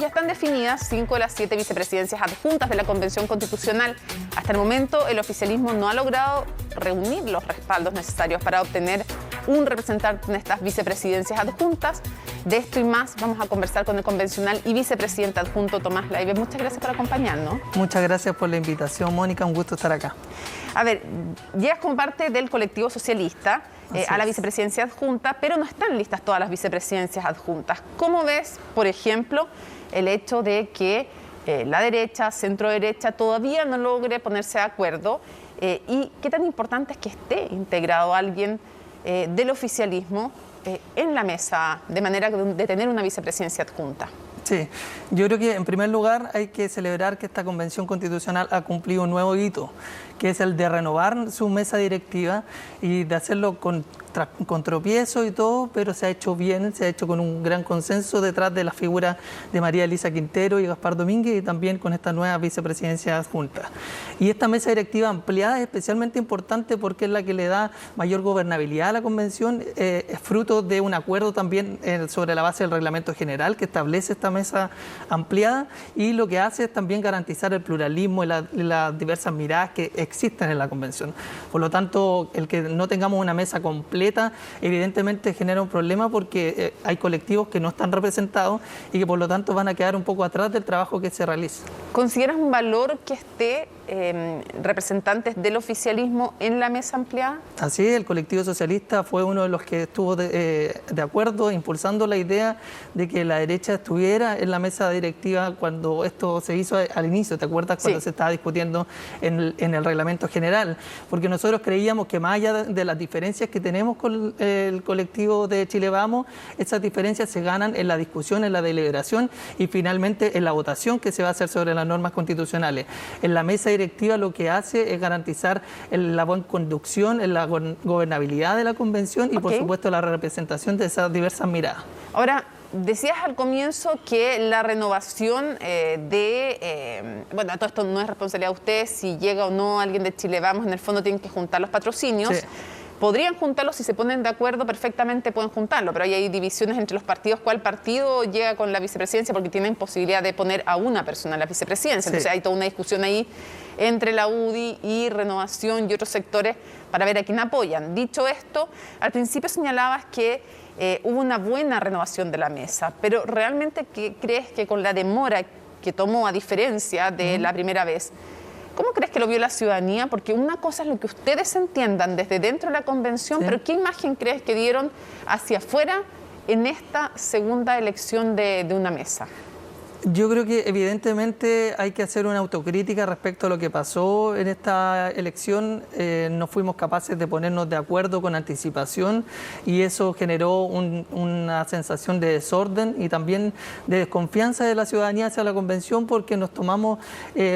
Ya están definidas 5 de las 7 vicepresidencias adjuntas de la Convención Constitucional. Hasta el momento, el oficialismo no ha logrado reunir los respaldos necesarios para obtener un representante en estas vicepresidencias adjuntas. De esto y más vamos a conversar con el convencional y vicepresidente adjunto Tomás Laibe. Muchas gracias por acompañarnos. Muchas gracias por la invitación, Mónica. Un gusto estar acá. A ver, llegas como parte del colectivo socialista a la vicepresidencia adjunta, pero no están listas todas las vicepresidencias adjuntas. ¿Cómo ves, por ejemplo, el hecho de que la derecha, centro derecha, todavía no logre ponerse de acuerdo? ¿Y qué tan importante es que esté integrado alguien del oficialismo en la mesa, de manera de tener una vicepresidencia adjunta? Sí, yo creo que en primer lugar hay que celebrar que esta Convención Constitucional ha cumplido un nuevo hito, que es el de renovar su mesa directiva y de hacerlo con tropiezo y todo, pero se ha hecho bien, se ha hecho con un gran consenso detrás de la figura de María Elisa Quintero y Gaspar Domínguez, y también con esta nueva vicepresidencia adjunta. Y esta mesa directiva ampliada es especialmente importante porque es la que le da mayor gobernabilidad a la Convención, es fruto de un acuerdo también sobre la base del reglamento general que establece esta mesa ampliada, y lo que hace es también garantizar el pluralismo y las diversas miradas que existen en la Convención. Por lo tanto, el que no tengamos una mesa completa evidentemente genera un problema porque hay colectivos que no están representados y que por lo tanto van a quedar un poco atrás del trabajo que se realiza. ¿Consideras un valor que esté representantes del oficialismo en la mesa ampliada? Así es, el colectivo socialista fue uno de los que estuvo de acuerdo, impulsando la idea de que la derecha estuviera en la mesa directiva cuando esto se hizo al inicio. ¿Te acuerdas cuando se estaba discutiendo en el reglamento general? Porque nosotros creíamos que más allá de las diferencias que tenemos con el colectivo de Chile Vamos, esas diferencias se ganan en la discusión, en la deliberación y finalmente en la votación que se va a hacer sobre las normas constitucionales. En la mesa directiva lo que hace es garantizar la buena conducción, la gobernabilidad de la Convención y por supuesto la representación de esas diversas miradas. Ahora, decías al comienzo que la renovación bueno, todo esto no es responsabilidad de ustedes, si llega o no alguien de Chile Vamos, en el fondo tienen que juntar los patrocinios. Sí. Podrían juntarlos, si se ponen de acuerdo, perfectamente pueden juntarlo, pero hay divisiones entre los partidos. ¿Cuál partido llega con la vicepresidencia? Porque tienen posibilidad de poner a una persona en la vicepresidencia. Entonces hay toda una discusión ahí entre la UDI y Renovación y otros sectores para ver a quién apoyan. Dicho esto, al principio señalabas que hubo una buena renovación de la mesa, pero ¿realmente qué crees que con la demora que tomó, a diferencia de la primera vez, cómo crees que lo vio la ciudadanía? Porque una cosa es lo que ustedes entiendan desde dentro de la Convención, pero ¿qué imagen crees que dieron hacia afuera en esta segunda elección de una mesa? Yo creo que evidentemente hay que hacer una autocrítica respecto a lo que pasó en esta elección. No fuimos capaces de ponernos de acuerdo con anticipación y eso generó una sensación de desorden y también de desconfianza de la ciudadanía hacia la Convención, porque nos tomamos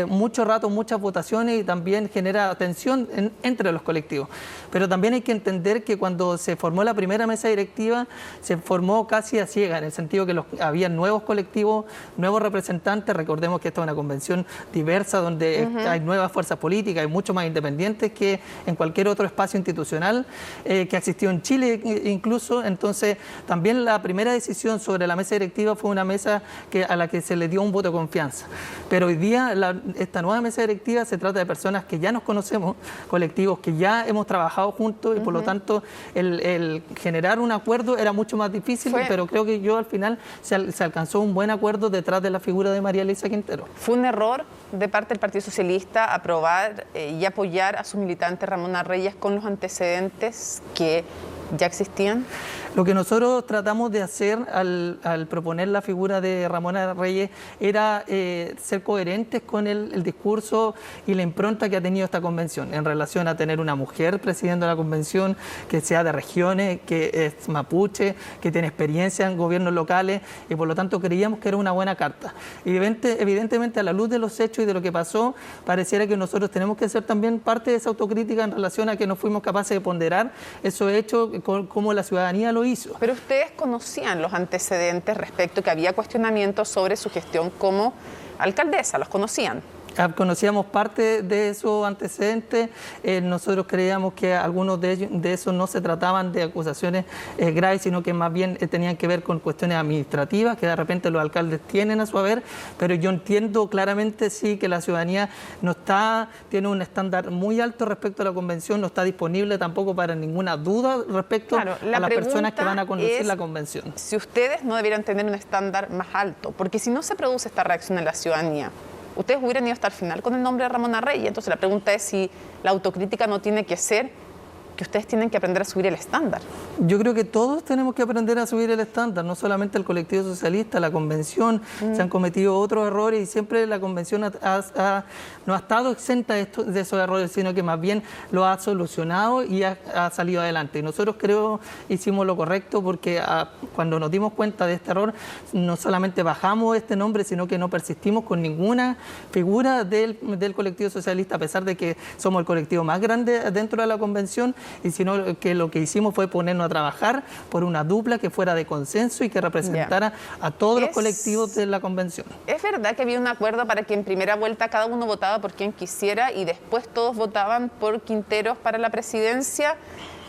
mucho rato, muchas votaciones, y también genera tensión entre los colectivos. Pero también hay que entender que cuando se formó la primera mesa directiva se formó casi a ciegas, en el sentido que había nuevos colectivos, nuevos representantes. Recordemos que esta es una convención diversa donde hay nuevas fuerzas políticas, hay mucho más independientes que en cualquier otro espacio institucional que ha existido en Chile incluso. Entonces también la primera decisión sobre la mesa directiva fue una mesa a la que se le dio un voto de confianza. Pero hoy día esta nueva mesa directiva se trata de personas que ya nos conocemos, colectivos que ya hemos trabajado juntos y por lo tanto el generar un acuerdo era mucho más difícil, pero creo que al final se alcanzó un buen acuerdo detrás de la figura de María Elisa Quintero. ¿Fue un error de parte del Partido Socialista aprobar y apoyar a su militante Ramona Reyes con los antecedentes que ya existían? Lo que nosotros tratamos de hacer al proponer la figura de Ramona Reyes era ser coherentes con el discurso y la impronta que ha tenido esta convención en relación a tener una mujer presidiendo la convención que sea de regiones, que es mapuche, que tiene experiencia en gobiernos locales, y por lo tanto creíamos que era una buena carta. Y evidentemente, a la luz de los hechos y de lo que pasó, pareciera que nosotros tenemos que ser también parte de esa autocrítica en relación a que no fuimos capaces de ponderar esos hechos como la ciudadanía lo hizo. Pero ustedes conocían los antecedentes respecto que había cuestionamientos sobre su gestión como alcaldesa, ¿los conocían? Conocíamos parte de esos antecedentes. Nosotros creíamos que algunos de esos no se trataban de acusaciones graves, sino que más bien tenían que ver con cuestiones administrativas que de repente los alcaldes tienen a su haber, pero yo entiendo claramente sí que la ciudadanía tiene un estándar muy alto respecto a la convención, no está disponible tampoco para ninguna duda respecto a las personas que van a conducir la convención. Si ustedes no debieran tener un estándar más alto, porque si no se produce esta reacción en la ciudadanía, ustedes hubieran ido hasta el final con el nombre de Ramón Arrey. Entonces la pregunta es si la autocrítica no tiene que ser que ustedes tienen que aprender a subir el estándar. Yo creo que todos tenemos que aprender a subir el estándar, no solamente el colectivo socialista, la convención. Se han cometido otros errores y siempre la convención no ha estado exenta de esos errores, sino que más bien lo ha solucionado y ha salido adelante. Y nosotros creo hicimos lo correcto porque cuando nos dimos cuenta de este error, no solamente bajamos este nombre, sino que no persistimos con ninguna figura del colectivo socialista, a pesar de que somos el colectivo más grande dentro de la convención, y sino que lo que hicimos fue ponernos a trabajar por una dupla que fuera de consenso y que representara a todos los colectivos de la convención. ¿Es verdad que había un acuerdo para que en primera vuelta cada uno votaba por quien quisiera y después todos votaban por Quinteros para la presidencia?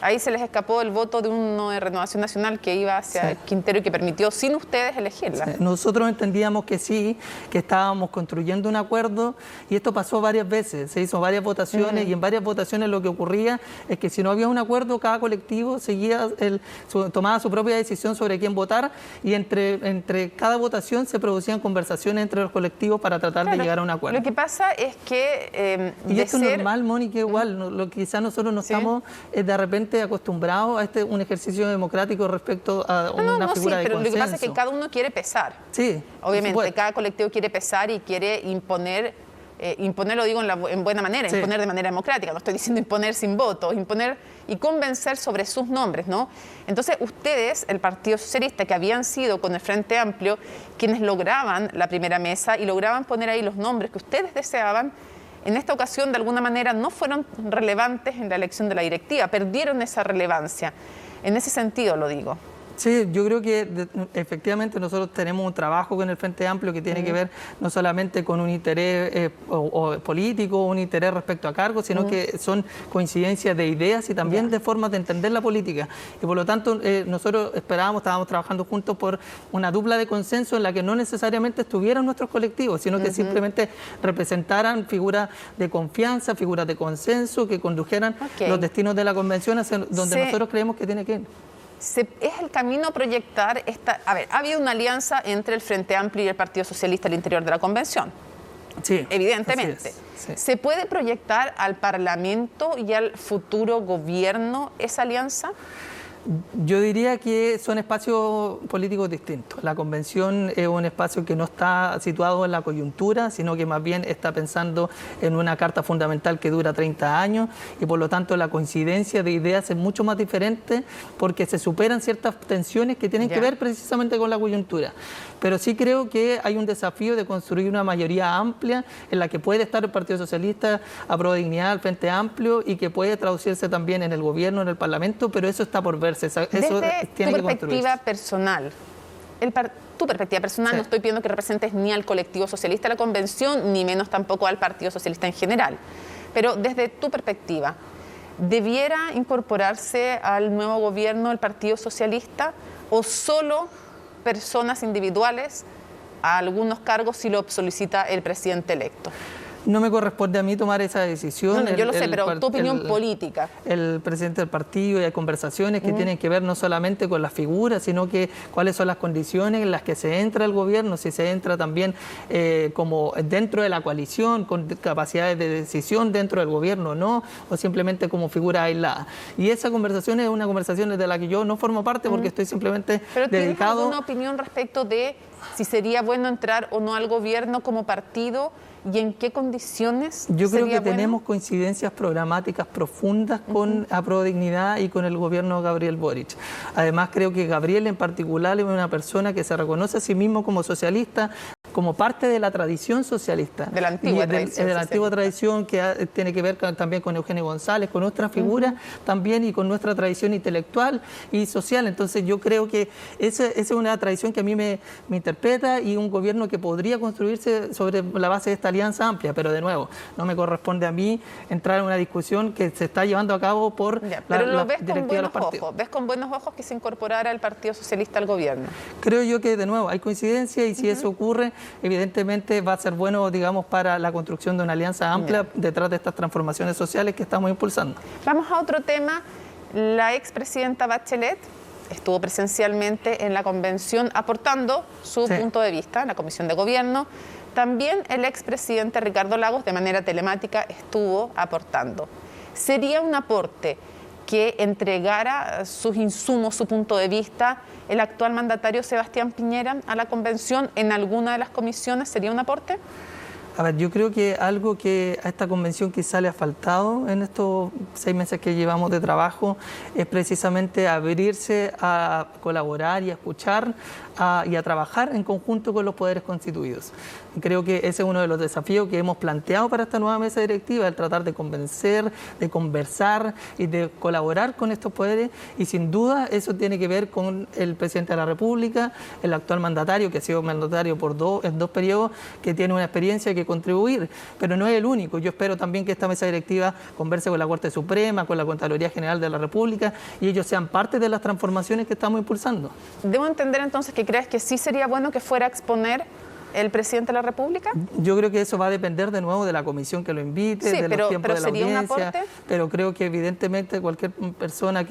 Ahí se les escapó el voto de uno de Renovación Nacional que iba hacia Quintero y que permitió sin ustedes elegirla. Nosotros entendíamos que sí, que estábamos construyendo un acuerdo y esto pasó varias veces, se hizo varias votaciones y en varias votaciones lo que ocurría es que si no había un acuerdo, cada colectivo tomaba su propia decisión sobre quién votar y entre cada votación se producían conversaciones entre los colectivos para tratar de llegar a un acuerdo. Lo que pasa es que... y esto es normal, Mónica, igual, quizás nosotros no estamos de repente acostumbrados a un ejercicio democrático respecto a una figura de pero consenso. Lo que pasa es que cada uno quiere pesar. Sí, obviamente, cada colectivo quiere pesar y quiere imponer, lo digo en buena manera, imponer de manera democrática, no estoy diciendo imponer sin voto, imponer y convencer sobre sus nombres, ¿no? Entonces, ustedes, el Partido Socialista, que habían sido con el Frente Amplio, quienes lograban la primera mesa y lograban poner ahí los nombres que ustedes deseaban, en esta ocasión, de alguna manera, no fueron relevantes en la elección de la directiva, perdieron esa relevancia. En ese sentido lo digo. Sí, yo creo que efectivamente nosotros tenemos un trabajo con el Frente Amplio que tiene que ver no solamente con un interés político, un interés respecto a cargos, sino que son coincidencias de ideas y también de formas de entender la política. Y por lo tanto nosotros estábamos trabajando juntos por una dupla de consenso en la que no necesariamente estuvieran nuestros colectivos, sino que simplemente representaran figuras de confianza, figuras de consenso, que condujeran los destinos de la convención hacia donde nosotros creemos que tiene que ir. ¿Es el camino proyectar esta...? A ver, ha habido una alianza entre el Frente Amplio y el Partido Socialista al interior de la Convención. Sí, evidentemente. Sí. ¿Se puede proyectar al Parlamento y al futuro gobierno esa alianza? Yo diría que son espacios políticos distintos. La convención es un espacio que no está situado en la coyuntura, sino que más bien está pensando en una carta fundamental que dura 30 años y por lo tanto la coincidencia de ideas es mucho más diferente porque se superan ciertas tensiones que tienen que ver precisamente con la coyuntura. Pero sí creo que hay un desafío de construir una mayoría amplia en la que puede estar el Partido Socialista, Apruebo Dignidad, el Frente Amplio y que puede traducirse también en el gobierno, en el Parlamento, pero eso está por verse. Eso desde tiene tu perspectiva personal, no estoy pidiendo que representes ni al colectivo socialista de la convención, ni menos tampoco al Partido Socialista en general, pero desde tu perspectiva, ¿debiera incorporarse al nuevo gobierno el Partido Socialista o solo personas individuales a algunos cargos si lo solicita el presidente electo? No me corresponde a mí tomar esa decisión. Yo lo sé, pero tu opinión política. El presidente del partido y hay conversaciones que tienen que ver no solamente con las figuras, sino que cuáles son las condiciones en las que se entra al gobierno, si se entra también como dentro de la coalición, con capacidades de decisión dentro del gobierno o no, o simplemente como figura aislada. Y esa conversación es una conversación de la que yo no formo parte porque estoy simplemente ¿Pero dedicado... tienes alguna opinión respecto de si sería bueno entrar o no al gobierno como partido? ¿Y en qué condiciones? Yo creo que tenemos coincidencias programáticas profundas con Apruebo Dignidad y con el gobierno de Gabriel Boric. Además, creo que Gabriel en particular es una persona que se reconoce a sí mismo como socialista, como parte de la tradición socialista. De la antigua tradición. De la antigua tradición que tiene que ver también con Eugenio González, con nuestra figura también y con nuestra tradición intelectual y social. Entonces yo creo que esa es una tradición que a mí me interpreta y un gobierno que podría construirse sobre la base de esta alianza amplia, pero de nuevo, no me corresponde a mí entrar en una discusión que se está llevando a cabo por pero la ves directiva de los partidos. ¿Ves con buenos ojos que se incorporara el Partido Socialista al gobierno? Creo yo que de nuevo hay coincidencia y si eso ocurre, evidentemente va a ser bueno, digamos, para la construcción de una alianza amplia detrás de estas transformaciones sociales que estamos impulsando. Vamos a otro tema. La expresidenta Bachelet estuvo presencialmente en la convención aportando su punto de vista en la Comisión de Gobierno. También el expresidente Ricardo Lagos de manera telemática estuvo aportando. ¿Sería un aporte que entregara sus insumos, su punto de vista, el actual mandatario Sebastián Piñera a la convención en alguna de las comisiones? ¿Sería un aporte? A ver, yo creo que algo que a esta convención quizá le ha faltado en estos 6 meses que llevamos de trabajo es precisamente abrirse a colaborar y a escuchar y a trabajar en conjunto con los poderes constituidos. Creo que ese es uno de los desafíos que hemos planteado para esta nueva mesa directiva, el tratar de convencer, de conversar y de colaborar con estos poderes, y sin duda eso tiene que ver con el presidente de la República, el actual mandatario, que ha sido mandatario en 2 periodos, que tiene una experiencia que contribuir, pero no es el único. Yo espero también que esta mesa directiva converse con la Corte Suprema, con la Contraloría General de la República, y ellos sean parte de las transformaciones que estamos impulsando. ¿Debo entender entonces que crees que sí sería bueno que fuera a exponer el presidente de la República? Yo creo que eso va a depender de nuevo de la comisión que lo invite, de los tiempos de la audiencia, pero creo que evidentemente cualquier persona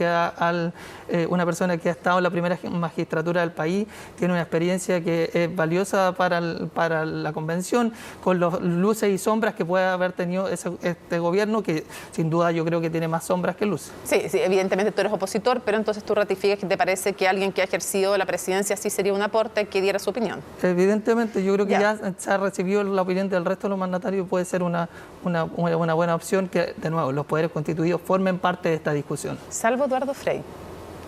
una persona que ha estado en la primera magistratura del país tiene una experiencia que es valiosa para la convención, con los luces y sombras que puede haber tenido este gobierno, que sin duda yo creo que tiene más sombras que luces. Sí, evidentemente tú eres opositor, pero entonces tú ratificas que te parece que alguien que ha ejercido la presidencia sí sería un aporte que diera su opinión. Evidentemente, yo creo que ya se ha recibido la opinión del resto de los mandatarios, puede ser una buena opción que, de nuevo, los poderes constituidos formen parte de esta discusión. Salvo Eduardo Frei,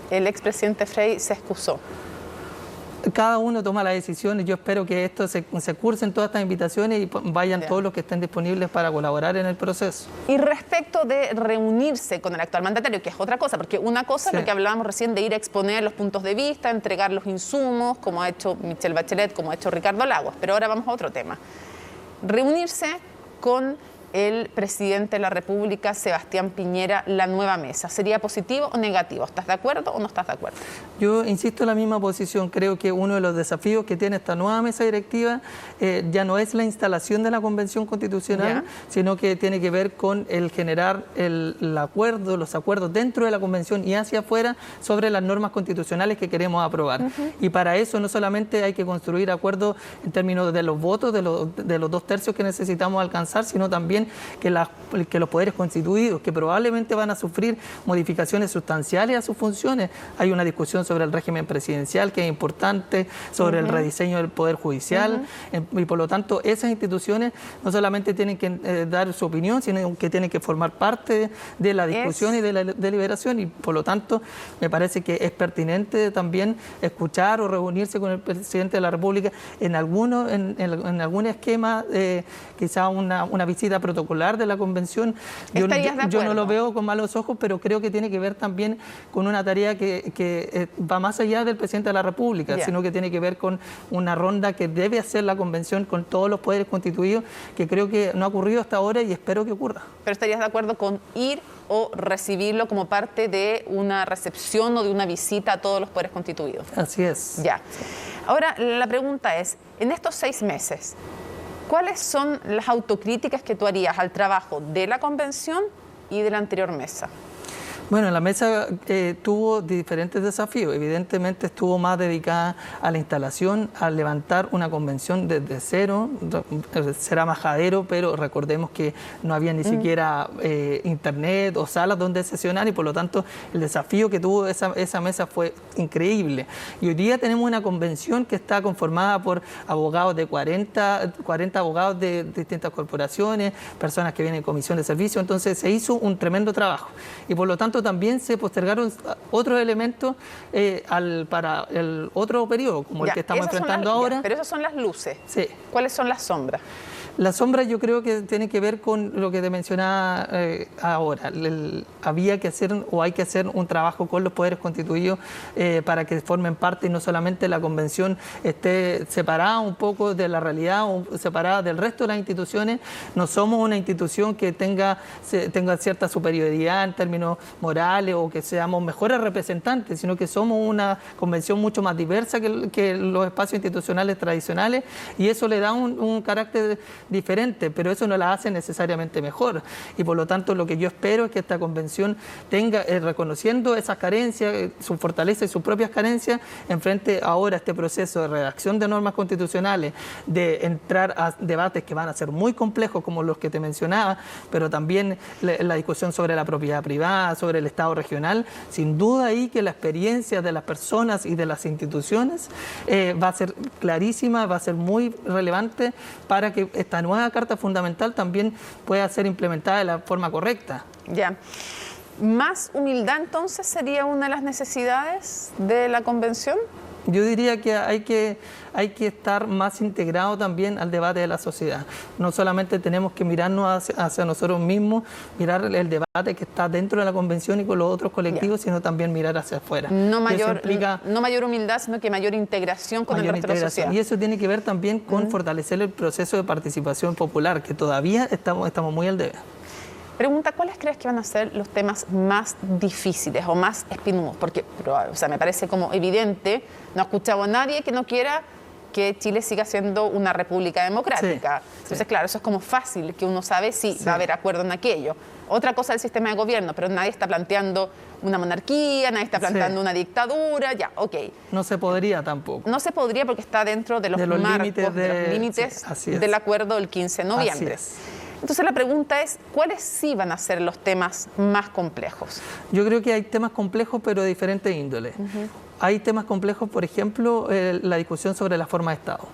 el expresidente Frei se excusó. Cada uno toma la decisión y yo espero que esto se cursen todas estas invitaciones y vayan todos los que estén disponibles para colaborar en el proceso. Y respecto de reunirse con el actual mandatario, que es otra cosa, porque una cosa es lo que hablábamos recién de ir a exponer los puntos de vista, entregar los insumos, como ha hecho Michelle Bachelet, como ha hecho Ricardo Lagos, pero ahora vamos a otro tema. Reunirse con el presidente de la República, Sebastián Piñera, la nueva mesa. ¿Sería positivo o negativo? ¿Estás de acuerdo o no estás de acuerdo? Yo insisto en la misma posición. Creo que uno de los desafíos que tiene esta nueva mesa directiva ya no es la instalación de la Convención Constitucional, sino que tiene que ver con el generar los acuerdos dentro de la Convención y hacia afuera sobre las normas constitucionales que queremos aprobar. Y para eso no solamente hay que construir acuerdos en términos de los votos, de los 2/3 que necesitamos alcanzar, sino también que los poderes constituidos, que probablemente van a sufrir modificaciones sustanciales a sus funciones. Hay una discusión sobre el régimen presidencial que es importante, sobre el rediseño del Poder Judicial, y por lo tanto esas instituciones no solamente tienen que dar su opinión, sino que tienen que formar parte de la discusión y de la deliberación, y por lo tanto me parece que es pertinente también escuchar o reunirse con el presidente de la República en algún esquema, quizá una visita protocolar de la convención. Yo no lo veo con malos ojos, pero creo que tiene que ver también con una tarea que va más allá del presidente de la República, sino que tiene que ver con una ronda que debe hacer la convención con todos los poderes constituidos, que creo que no ha ocurrido hasta ahora y espero que ocurra. ¿Pero estarías de acuerdo con ir o recibirlo como parte de una recepción o de una visita a todos los poderes constituidos? Así es. Ya. Ahora, la pregunta es, en estos 6 meses, ¿cuáles son las autocríticas que tú harías al trabajo de la convención y de la anterior mesa? Bueno, la mesa tuvo diferentes desafíos. Evidentemente estuvo más dedicada a la instalación, a levantar una convención desde cero. Será majadero, pero recordemos que no había ni siquiera internet o salas donde sesionar, y por lo tanto el desafío que tuvo esa mesa fue increíble. Y hoy día tenemos una convención que está conformada por abogados de 40 abogados de distintas corporaciones, personas que vienen en comisión de servicio. Entonces se hizo un tremendo trabajo y por lo tanto tanto, también se postergaron otros elementos para el otro periodo, como el que estamos enfrentando ahora. Pero esas son las luces. Sí. ¿Cuáles son las sombras? La sombra yo creo que tiene que ver con lo que te mencionaba ahora. Había que hacer o hay que hacer un trabajo con los poderes constituidos para que formen parte y no solamente la convención esté separada un poco de la realidad o separada del resto de las instituciones. No somos una institución que tenga cierta superioridad en términos morales o que seamos mejores representantes, sino que somos una convención mucho más diversa que los espacios institucionales tradicionales, y eso le da un carácter diferente, pero eso no la hace necesariamente mejor. Y por lo tanto, lo que yo espero es que esta convención tenga, reconociendo esas carencias, sus fortalezas y sus propias carencias, enfrente ahora a este proceso de redacción de normas constitucionales, de entrar a debates que van a ser muy complejos, como los que te mencionaba, pero también la discusión sobre la propiedad privada, sobre el Estado regional. Sin duda ahí que la experiencia de las personas y de las instituciones va a ser clarísima, va a ser muy relevante para que esta nueva Carta Fundamental también pueda ser implementada de la forma correcta. Ya. ¿Más humildad entonces sería una de las necesidades de la convención? Yo diría que hay que estar más integrado también al debate de la sociedad. No solamente tenemos que mirarnos hacia nosotros mismos, mirar el debate que está dentro de la convención y con los otros colectivos, sino también mirar hacia afuera. No mayor humildad, sino que mayor integración con el resto de la sociedad. Y eso tiene que ver también con fortalecer el proceso de participación popular, que todavía estamos muy al debe. Pregunta, ¿cuáles crees que van a ser los temas más difíciles o más espinosos? Porque, me parece como evidente, no he escuchado a nadie que no quiera que Chile siga siendo una república democrática. Sí, Entonces, claro, eso es como fácil, que uno sabe si va a haber acuerdo en aquello. Otra cosa es el sistema de gobierno, pero nadie está planteando una monarquía, nadie está planteando una dictadura, ya, ok. No se podría tampoco. No se podría porque está dentro de los marcos, de los límites del acuerdo del 15 de noviembre. Así es. Entonces la pregunta es, ¿cuáles sí van a ser los temas más complejos? Yo creo que hay temas complejos, pero de diferentes índoles. Hay temas complejos, por ejemplo, la discusión sobre la forma de Estado.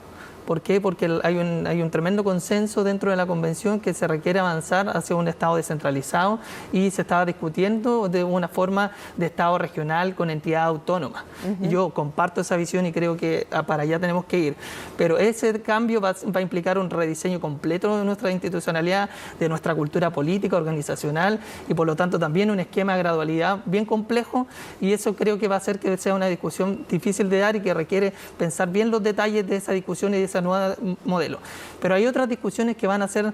¿Por qué? Porque hay un tremendo consenso dentro de la Convención que se requiere avanzar hacia un Estado descentralizado, y se estaba discutiendo de una forma de Estado regional con entidad autónoma. Y yo comparto esa visión y creo que para allá tenemos que ir. Pero ese cambio va a implicar un rediseño completo de nuestra institucionalidad, de nuestra cultura política, organizacional, y por lo tanto también un esquema de gradualidad bien complejo, y eso creo que va a hacer que sea una discusión difícil de dar y que requiere pensar bien los detalles de esa discusión y de ese nuevo modelo. Pero hay otras discusiones que van a ser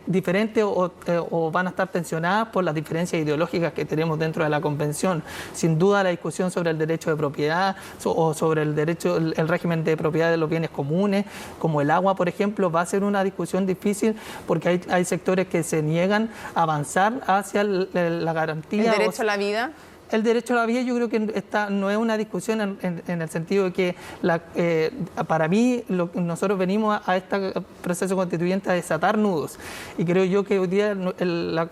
diferentes o van a estar tensionadas por las diferencias ideológicas que tenemos dentro de la Convención. Sin duda la discusión sobre el derecho de propiedad o sobre el régimen de propiedad de los bienes comunes, como el agua, por ejemplo, va a ser una discusión difícil porque hay sectores que se niegan a avanzar hacia la garantía. ¿El derecho a la vida? El derecho a la vida yo creo que no es una discusión en el sentido de que para mí nosotros venimos a este proceso constituyente a desatar nudos, y creo yo que hoy día la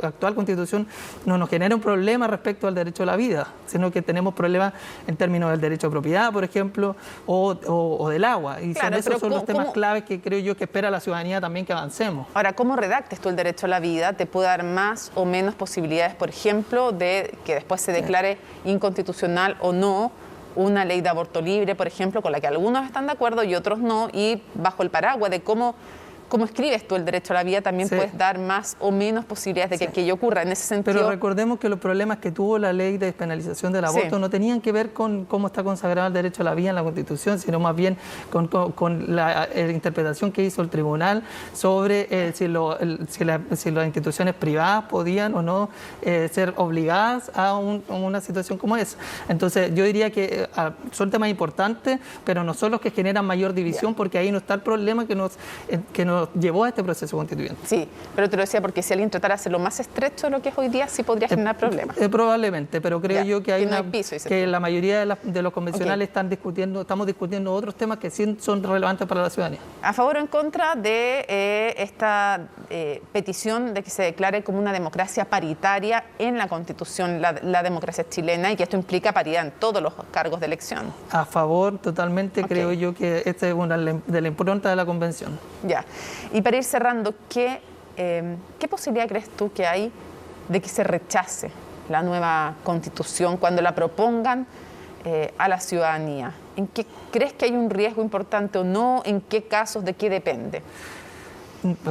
actual constitución no nos genera un problema respecto al derecho a la vida, sino que tenemos problemas en términos del derecho a propiedad, por ejemplo, o del agua, y claro, esos son los temas claves que creo yo que espera la ciudadanía también que avancemos. Ahora, ¿cómo redactes tú el derecho a la vida? ¿Te puede dar más o menos posibilidades, por ejemplo, de que después se declare inconstitucional o no una ley de aborto libre, por ejemplo, con la que algunos están de acuerdo y otros no, y bajo el paraguas de cómo escribes tú el derecho a la vida también puedes dar más o menos posibilidades de que aquello ocurra en ese sentido? Pero recordemos que los problemas que tuvo la ley de despenalización del aborto no tenían que ver con cómo está consagrado el derecho a la vida en la Constitución, sino más bien con la interpretación que hizo el tribunal sobre si las instituciones privadas podían o no ser obligadas a una situación como esa. Entonces yo diría que son temas importantes, pero no son los que generan mayor división, porque ahí no está el problema que nos llevó a este proceso constituyente. Sí, pero te lo decía porque si alguien tratara de hacerlo más estrecho de lo que es hoy día, sí podría generar problemas. Probablemente, pero creo yo que que la mayoría de los convencionales estamos discutiendo otros temas que sí son relevantes para la ciudadanía. ¿A favor o en contra de esta petición de que se declare como una democracia paritaria en la Constitución, la democracia chilena, y que esto implica paridad en todos los cargos de elección? A favor, totalmente. Creo yo que esta es una de la impronta de la Convención. Ya. Y para ir cerrando, ¿qué posibilidad crees tú que hay de que se rechace la nueva Constitución cuando la propongan a la ciudadanía? ¿En qué crees que hay un riesgo importante o no? ¿En qué casos? ¿De qué depende?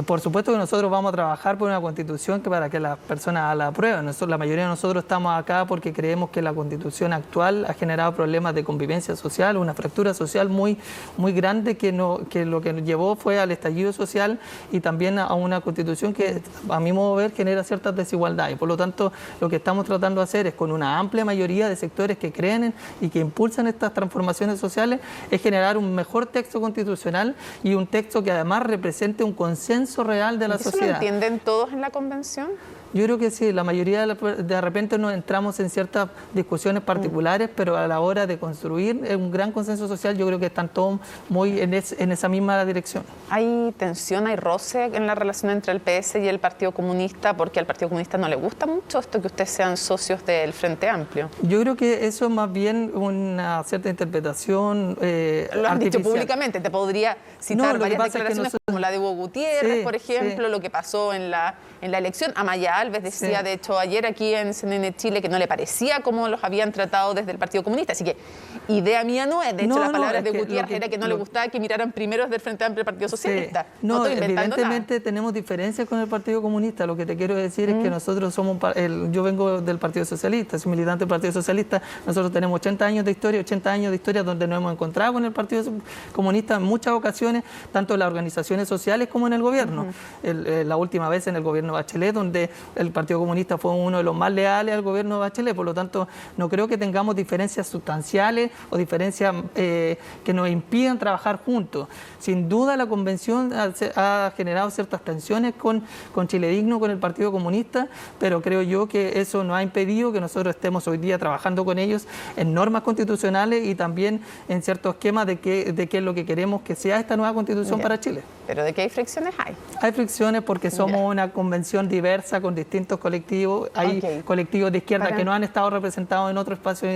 Por supuesto que nosotros vamos a trabajar por una constitución que para que las personas la aprueben. La mayoría de nosotros estamos acá porque creemos que la constitución actual ha generado problemas de convivencia social, una fractura social muy grande que lo que nos llevó fue al estallido social y también a una constitución que a mi modo de ver genera ciertas desigualdades. Por lo tanto, lo que estamos tratando de hacer es con una amplia mayoría de sectores que creen y que impulsan estas transformaciones sociales, es generar un mejor texto constitucional y un texto que además represente un consenso real de la sociedad. ¿Eso lo entienden todos en la convención? Yo creo que sí, la mayoría de repente nos entramos en ciertas discusiones particulares, pero a la hora de construir un gran consenso social yo creo que están todos muy en esa misma dirección. ¿Hay tensión, hay roce en la relación entre el PS y el Partido Comunista? Porque al Partido Comunista no le gusta mucho esto que ustedes sean socios del Frente Amplio. Yo creo que eso es más bien una cierta interpretación Lo han dicho públicamente, te podría citar varias declaraciones como la de Hugo Gutiérrez, por ejemplo, lo que pasó en la elección. Amaya Alves decía, de hecho, ayer aquí en CNN Chile que no le parecía cómo los habían tratado desde el Partido Comunista. Así que idea mía no es. De hecho, las palabras de Gutiérrez era que no le gustaba que miraran primero desde el Frente Amplio al Partido Socialista. No, evidentemente tenemos diferencias con el Partido Comunista. Lo que te quiero decir es que nosotros somos, yo vengo del Partido Socialista, soy militante del Partido Socialista. Nosotros tenemos 80 años de historia donde nos hemos encontrado con el Partido Comunista en muchas ocasiones, tanto en las organizaciones sociales como en el gobierno. La última vez en el gobierno Bachelet, donde el Partido Comunista fue uno de los más leales al gobierno de Bachelet. Por lo tanto, no creo que tengamos diferencias sustanciales o diferencias que nos impidan trabajar juntos. Sin duda, la convención ha generado ciertas tensiones con Chile Digno, con el Partido Comunista, pero creo yo que eso no ha impedido que nosotros estemos hoy día trabajando con ellos en normas constitucionales y también en ciertos esquemas de qué es lo que queremos que sea esta nueva constitución para Chile. ¿Pero de qué hay fricciones hay? Hay fricciones porque somos una convención diversa con distintos colectivos. Hay colectivos de izquierda que no han estado representados en otro espacio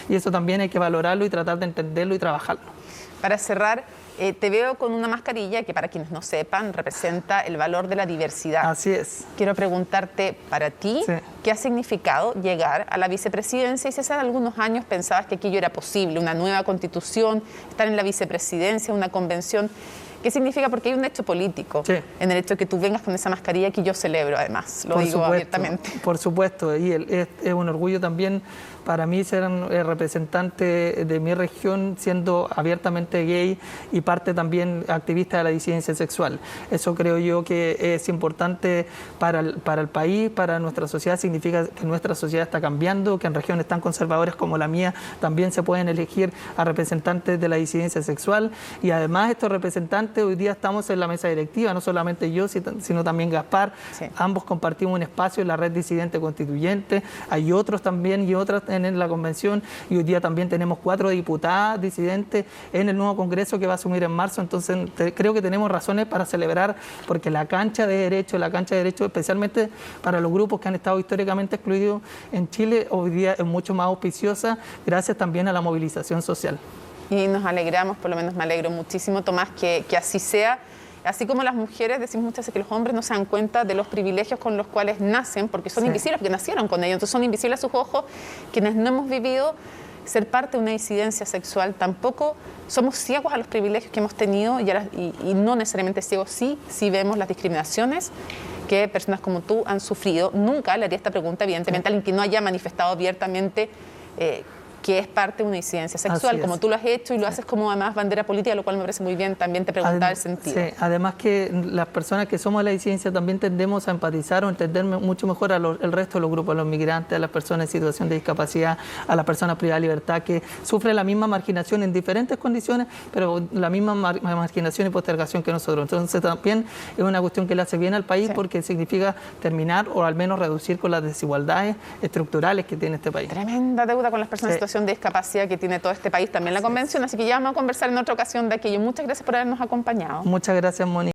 y eso también hay que valorarlo y tratar de entenderlo y trabajarlo. Para cerrar, te veo con una mascarilla que, para quienes no sepan, representa el valor de la diversidad. Así es. Quiero preguntarte, para ti, ¿qué ha significado llegar a la vicepresidencia? Y si hace algunos años pensabas que aquello era posible, una nueva constitución, estar en la vicepresidencia, una convención. ¿Qué significa? Porque hay un hecho político en el hecho de que tú vengas con esa mascarilla que yo celebro, además, lo digo abiertamente. Por supuesto, y es un orgullo también para mí ser representante de mi región siendo abiertamente gay y parte también activista de la disidencia sexual. Eso creo yo que es importante para el país, para nuestra sociedad. Significa que nuestra sociedad está cambiando, que en regiones tan conservadoras como la mía también se pueden elegir a representantes de la disidencia sexual y además estos representantes hoy día estamos en la mesa directiva, no solamente yo, sino también Gaspar. Ambos compartimos un espacio en la red disidente constituyente, hay otros también y otras en la convención y hoy día también tenemos 4 diputadas disidentes en el nuevo Congreso que va a asumir en marzo. Entonces creo que tenemos razones para celebrar porque la cancha de derechos especialmente para los grupos que han estado históricamente excluidos en Chile, hoy día es mucho más auspiciosa gracias también a la movilización social. Y nos alegramos, por lo menos me alegro muchísimo, Tomás, que así sea. Así como las mujeres, decimos muchas veces que los hombres no se dan cuenta de los privilegios con los cuales nacen, porque son invisibles, porque nacieron con ellos, entonces son invisibles a sus ojos. Quienes no hemos vivido ser parte de una disidencia sexual, tampoco somos ciegos a los privilegios que hemos tenido y no necesariamente ciegos, sí vemos las discriminaciones que personas como tú han sufrido. Nunca le haría esta pregunta, evidentemente, a alguien que no haya manifestado abiertamente que es parte de una disidencia sexual, como tú lo has hecho y lo haces como además bandera política, lo cual me parece muy bien, también te preguntaba el sentido. Sí, además que las personas que somos de la disidencia también tendemos a empatizar o entender mucho mejor el resto de los grupos, a los migrantes, a las personas en situación de discapacidad, a las personas privadas de libertad, que sufren la misma marginación en diferentes condiciones, pero la misma marginación y postergación que nosotros. Entonces también es una cuestión que le hace bien al país porque significa terminar o al menos reducir con las desigualdades estructurales que tiene este país. Tremenda deuda con las personas en situación de discapacidad que tiene todo este país, también la convención, así que ya vamos a conversar en otra ocasión de aquello. Muchas gracias por habernos acompañado. Muchas gracias, Mónica.